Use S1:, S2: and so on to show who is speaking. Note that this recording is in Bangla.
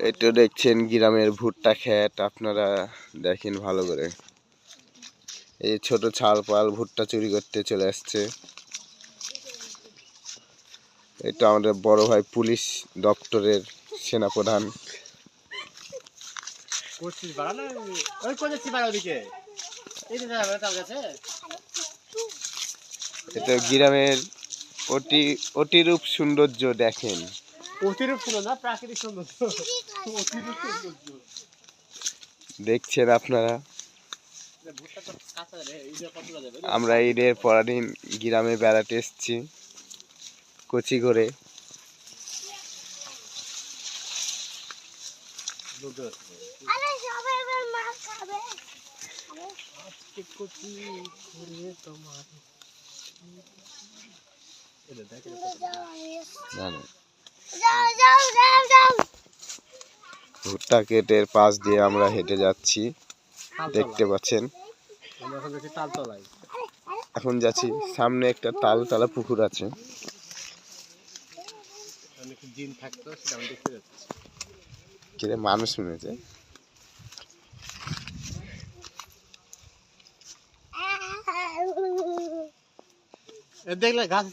S1: এটা দেখছেন গ্রামের ভুট্টা ক্ষেত, আপনারা দেখেন ভালো করে। এই ছোট ছাল পাল ভুট্টা চুরি করতে চলে আসছে। এটা আমাদের বড় ভাই পুলিশ দপ্তরের সেনাপ্রধান। এটা গ্রামের অতিরূপ সৌন্দর্য দেখেন। দেখছেন আপনারা। আমরা ঈদের পরদিন গ্রামে বেড়াতে এসেছি কোচি করে। ভুট্টা ক্ষেতের পাশ দিয়ে আমরা হেঁটে যাচ্ছি, দেখতে পাচ্ছেন। এখন যাচ্ছি, সামনে একটা তালতলা পুকুর আছে। মানুষ শুনেছে
S2: দেখলে গাছ